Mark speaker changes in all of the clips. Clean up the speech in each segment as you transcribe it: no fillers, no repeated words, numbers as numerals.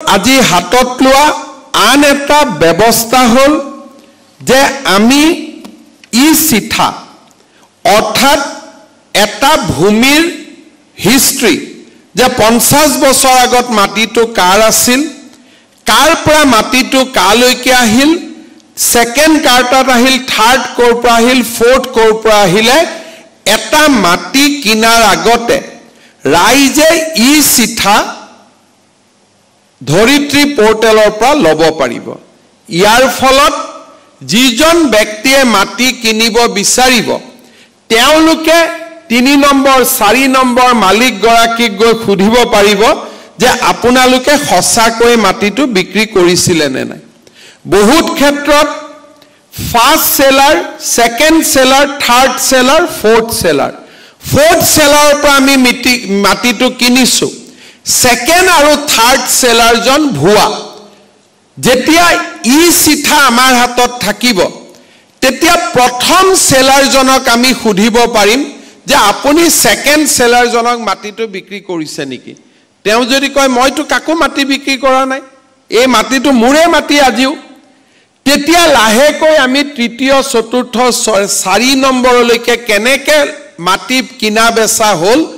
Speaker 1: আজি হাতত লোৱা আন এটা ব্যৱস্থা হল যে আমি ই চিঠা অৰ্থাৎ এটা ভূমিৰ হিষ্ট্ৰী যে 50 বছৰ আগত মাটিটো কাৰ আছিল কাৰ পৰা মাটিটো কালৈকে আহিল সেকেন্ড কাৰ্টাত আহিল থাৰ্ড কোৰ পৰা আহিল ফোৰ্থ কোৰ পৰা আহিলে এটা মাটি কিনাৰ আগতে ৰাইজে ই চিঠা ধৰিত্ৰী পোৰ্টেলৰ পৰা লব পাৰিব ইয়াৰ ফলত যিজন ব্যক্তিয়ে মাটি কিনিব বিচাৰিব তেওঁলোকে 3 নম্বৰ 4 নম্বৰ মালিক গৰাকীক গৈ খুধিব পাৰিব যে আপোনালোকে খসাকৈ মাটিটো বিক্ৰী কৰিছিল নে নাই বহুত ক্ষেত্ৰত ফাৰ্স্ট সেলাৰ সেকেন্ড সেলাৰ থাৰ্ড সেলাৰ ফোৰ্থ সেলাৰ পৰা আমি মাটিটো কিনিছো সেকেন্ড আৰু থাৰ্ড সেলাৰ জন ভুৱা যেতিয়া ই চিঠা আমাৰ হাতত থাকিব তেতিয়া প্ৰথম সেলাৰ জনক আমি খুধিব পাৰিম যে আপুনি সেকেন্ড সেলাৰ জনক মাটিটো বিক্ৰী কৰিছে নেকি তেওঁ যদি কয় মইতো কাকো মাটি বিক্ৰী কৰা নাই এই মাটিটো মোৰে মাটি আজিও তেতিয়া লাহেকৈ আমি তৃতীয় চতুৰ্থ 4 নম্বৰলৈকে কেনেকে মাটি কিনা বেচা হল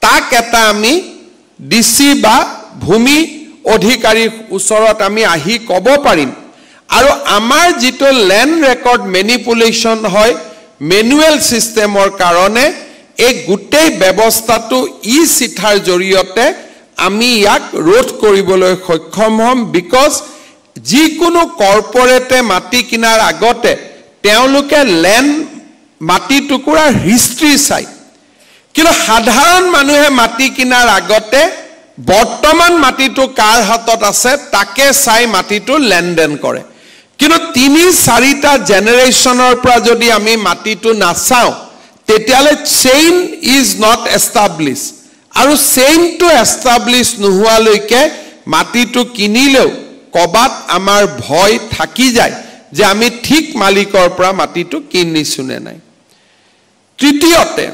Speaker 1: তাক এটা আমি ডিসি বা ভূমি অধিকাৰী ওচৰত আমি আহি কব পাৰিম আৰু আমাৰ যেটো ল্যান্ড ৰেকৰ্ড ম্যানিপুলেশন হয় ম্যানুৱেল সিস্টেমৰ কাৰণে এই গুটেই ব্যৱস্থাটো ই চিঠাৰ জৰিয়তে আমি ইয়াক ৰোধ কৰিবলৈ সক্ষম হম বিকজ যিকোনো কৰ্পোৰেটে মাটি কিনাৰ আগতে তেওঁলোকে ল্যান্ড মাটি টুকুৰাৰ হিষ্ট্ৰী চাই কিন্তু সাধাৰণ মানুহে মাটি কিনাৰ আগতে বৰ্তমান মাটিটো কাৰ হাতত আছে তাকে চাই মাটিটো লেনদেন কৰে কিন্তু 3-4টা জেনাৰেশনৰ পৰা যদি আমি মাটিটো নাচাও তেতিয়ালে চেইন ইজ নট এস্টাবলিশ আৰু চেইন টু এস্টাবলিশ নোহোৱালৈকে মাটিটো কিনিলেও কবাত আমাৰ ভয় থাকি যায় যে আমি ঠিক মালিকৰ পৰা মাটিটো কিনিছো নে নাই তৃতীয়তে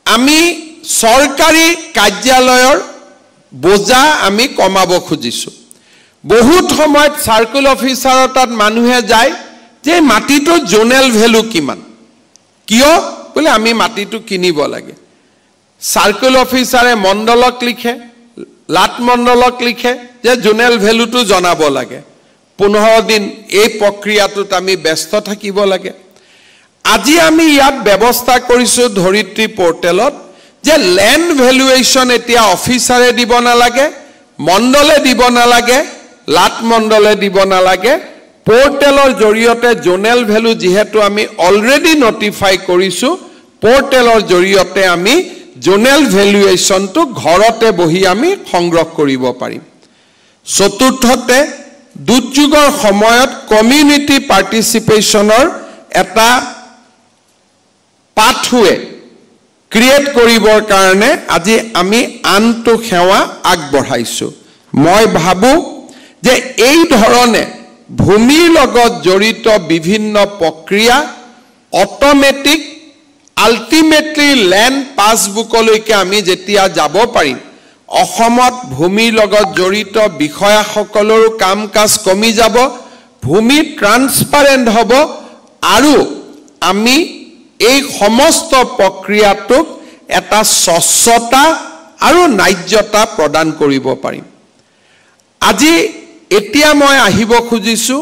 Speaker 1: আমি সৰকাৰী কাৰ্যালয়ৰ বোজা আমি কমাব খুজিছো বহুত সময়ত সাৰ্কেল অফিচাৰৰ তাত মানুহে যায় যে মাটিটো জোনেল ভ্যালু কিমান কিয় বলে আমি মাটিটো কিনিব লাগে সাৰ্কেল অফিচাৰে মণ্ডলক লিখে লাট মণ্ডলক লিখে যে জোনেল ভ্যালুটো জনাব লাগে 15 দিন এই প্ৰক্ৰিয়াটোত আমি ব্যস্ত থাকিব লাগে আজি আমি ইয়াত ব্যৱস্থা কৰিছো ধৰিত্ৰী পোৰ্টেলত যে ল্যান্ড ভ্যালুয়েশন এতিয়া অফিচাৰে দিব নালাগে মণ্ডলে দিব নালাগে লাট মণ্ডলে দিব নালাগে পোৰ্টেলৰ জৰিয়তে জোনেল ভ্যালু যেহেতু আমি অলৰেডি নটিফাই কৰিছো পোৰ্টেলৰ জৰিয়তে আমি জোনেল ভ্যালুয়েশনটো ঘৰতে বহি আমি সংগ্ৰহ কৰিব পাৰিম চতুৰ্থতে দুৰ্যোগৰ সময়ত কমিউনিটি পাৰ্টিসিপেশনৰ এটা পাথৱে ক্ৰিয়েট কৰিবৰ কাৰণে আজি আমি আনটো সেৱা আগবঢ়াইছো মই ভাবো যে এই ধৰণে ভূমিৰ লগত জড়িত বিভিন্ন প্ৰক্ৰিয়া অটোমেটিক আল্টিমেটলি ল্যান্ড পাসবুকলৈকে আমি যেতিয়া যাব পাৰিম অসমত ভূমিৰ লগত জড়িত বিষয়াসকলৰো কামকাজ কমি যাব ভূমি ট্ৰান্সপাৰেন্ট হ'ব আৰু আমি এই সমস্ত প্ৰক্ৰিয়াটোক এটা স্বচ্ছতা আৰু ন্যায্যতা প্ৰদান কৰিব পাৰিম আজি এতিয়া মই আহিব খুজিছো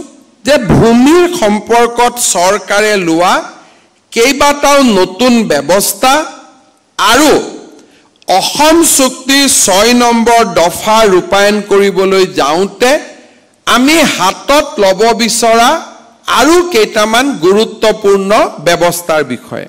Speaker 1: যে ভূমিৰ সম্পৰ্কত চৰকাৰে লোৱা কেইবাটাও নতুন ব্যৱস্থা আৰু অসম চুক্তি 6 নম্বৰ দফা ৰূপায়ণ কৰিবলৈ যাওঁতে আমি হাতত লব বিচৰা আৰু কেইটামান গুৰুত্বপূৰ্ণ ব্যৱস্থাৰ বিষয়ে